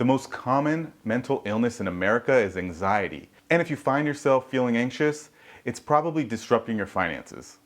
The most common mental illness in America is anxiety. And if you find yourself feeling anxious, it's probably disrupting your finances.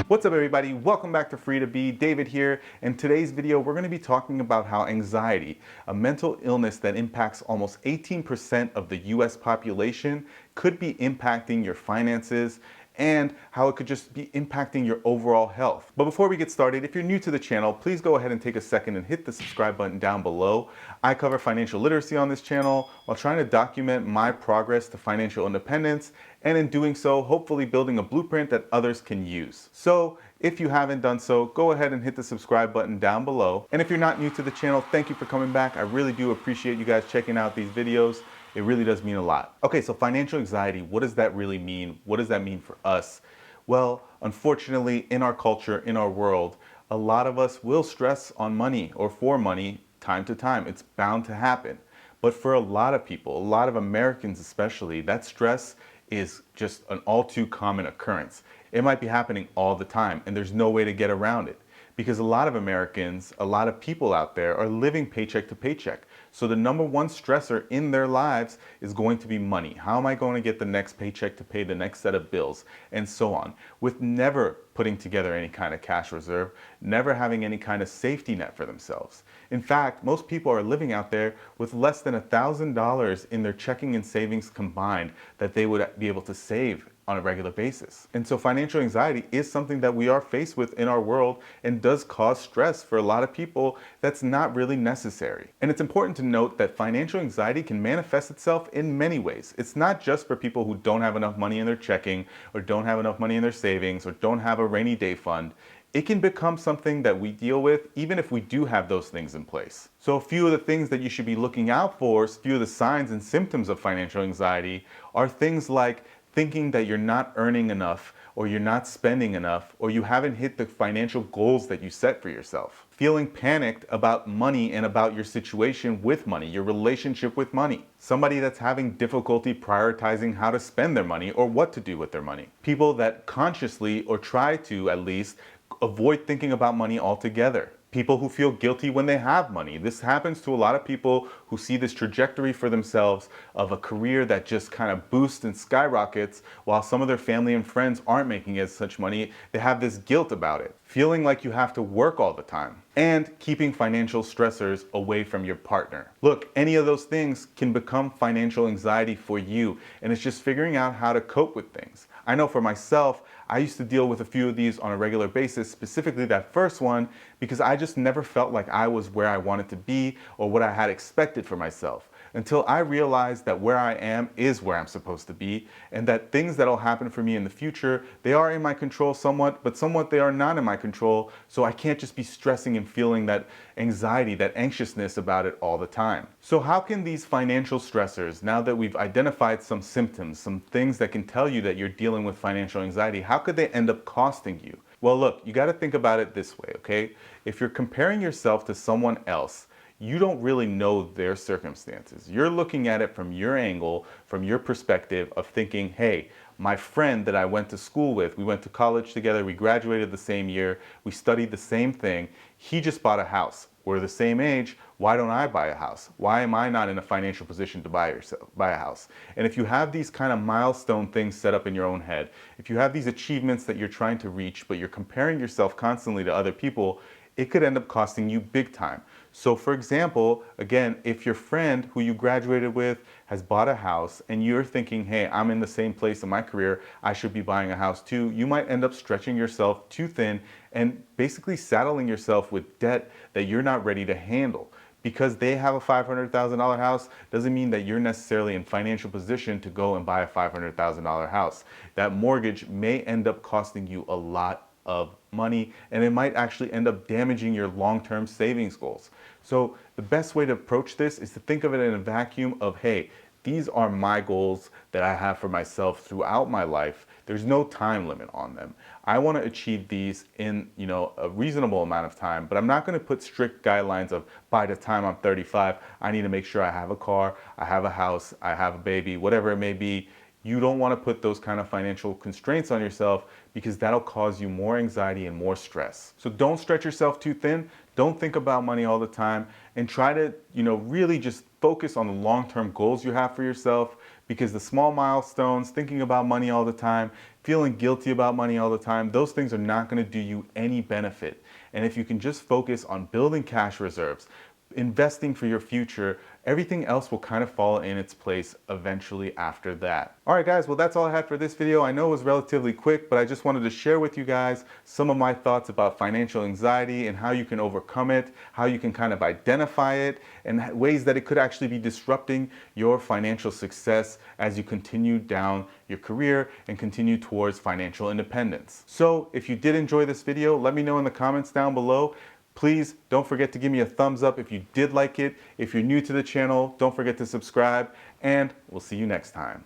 What's up everybody? Welcome back to Free to Be. David here. In today's video, we're going to be talking about how anxiety, a mental illness that impacts almost 18% of the US population, could be impacting your finances and how it could just be impacting your overall health. But before we get started, if you're new to the channel, please go ahead and take a second and hit the subscribe button down below. I cover financial literacy on this channel while trying to document my progress to financial independence, and in doing so, hopefully building a blueprint that others can use. So if you haven't done so, go ahead and hit the subscribe button down below. And if you're not new to the channel, thank you for coming back. I really do appreciate you guys checking out these videos. It really does mean a lot. Okay, so financial anxiety, what does that really mean? What does that mean for us? Well, unfortunately, in our culture, in our world, a lot of us will stress on money or for money time to time. It's bound to happen. But for a lot of people, a lot of Americans especially, that stress is just an all too common occurrence. It might be happening all the time, and there's no way to get around it. Because a lot of Americans, a lot of people out there are living paycheck to paycheck. So the number one stressor in their lives is going to be money. How am I going to get the next paycheck to pay the next set of bills, and so on, with never putting together any kind of cash reserve, never having any kind of safety net for themselves. In fact, most people are living out there with less than $1,000 in their checking and savings combined that they would be able to save on a regular basis. And so financial anxiety is something that we are faced with in our world and does cause stress for a lot of people that's not really necessary. And it's important to note that financial anxiety can manifest itself in many ways. It's not just for people who don't have enough money in their checking or don't have enough money in their savings or don't have a rainy day fund. It can become something that we deal with even if we do have those things in place. So a few of the things that you should be looking out for, a few of the signs and symptoms of financial anxiety are things like thinking that you're not earning enough, or you're not spending enough, or you haven't hit the financial goals that you set for yourself. Feeling panicked about money and about your situation with money, your relationship with money. Somebody that's having difficulty prioritizing how to spend their money or what to do with their money. People that consciously, or try to at least, avoid thinking about money altogether. People who feel guilty when they have money. This happens to a lot of people who see this trajectory for themselves of a career that just kind of boosts and skyrockets while some of their family and friends aren't making as such money. They have this guilt about it. Feeling like you have to work all the time. And keeping financial stressors away from your partner. Look, any of those things can become financial anxiety for you, and it's just figuring out how to cope with things. I know for myself, I used to deal with a few of these on a regular basis, specifically that first one, because I just never felt like I was where I wanted to be or what I had expected for myself. Until I realized that where I am is where I'm supposed to be, and that things that'll happen for me in the future, they are in my control somewhat, but somewhat they are not in my control, so I can't just be stressing and feeling that anxiety, that anxiousness about it all the time. So how can these financial stressors, now that we've identified some symptoms, some things that can tell you that you're dealing with financial anxiety, how could they end up costing you? Well, look, you got to think about it this way, okay? If you're comparing yourself to someone else, you don't really know their circumstances. You're looking at it from your angle, from your perspective of thinking, hey, my friend that I went to school with, we went to college together, we graduated the same year, we studied the same thing, he just bought a house. We're the same age, why don't I buy a house? Why am I not in a financial position to buy a house? And if you have these kind of milestone things set up in your own head, if you have these achievements that you're trying to reach, but you're comparing yourself constantly to other people, it could end up costing you big time. So for example, again, if your friend who you graduated with has bought a house and you're thinking, hey, I'm in the same place in my career, I should be buying a house too, you might end up stretching yourself too thin and basically saddling yourself with debt that you're not ready to handle. Because they have a $500,000 house doesn't mean that you're necessarily in financial position to go and buy a $500,000 house. That mortgage may end up costing you a lot of money, and it might actually end up damaging your long-term savings goals. So the best way to approach this is to think of it in a vacuum of, hey, these are my goals that I have for myself throughout my life. There's no time limit on them. I want to achieve these in, a reasonable amount of time, but I'm not going to put strict guidelines of by the time I'm 35, I need to make sure I have a car, I have a house, I have a baby, whatever it may be. You don't want to put those kind of financial constraints on yourself because that'll cause you more anxiety and more stress. So don't stretch yourself too thin. Don't think about money all the time, and try to, really just focus on the long-term goals you have for yourself, because the small milestones, thinking about money all the time, feeling guilty about money all the time, those things are not going to do you any benefit. And if you can just focus on building cash reserves, investing for your future, everything else will kind of fall in its place eventually after that. All right, guys, well, that's all I had for this video. I know it was relatively quick, but I just wanted to share with you guys some of my thoughts about financial anxiety and how you can overcome it, how you can kind of identify it, and ways that it could actually be disrupting your financial success as you continue down your career and continue towards financial independence. So if you did enjoy this video, let me know in the comments down below. Please don't forget to give me a thumbs up if you did like it. If you're new to the channel, don't forget to subscribe, and we'll see you next time.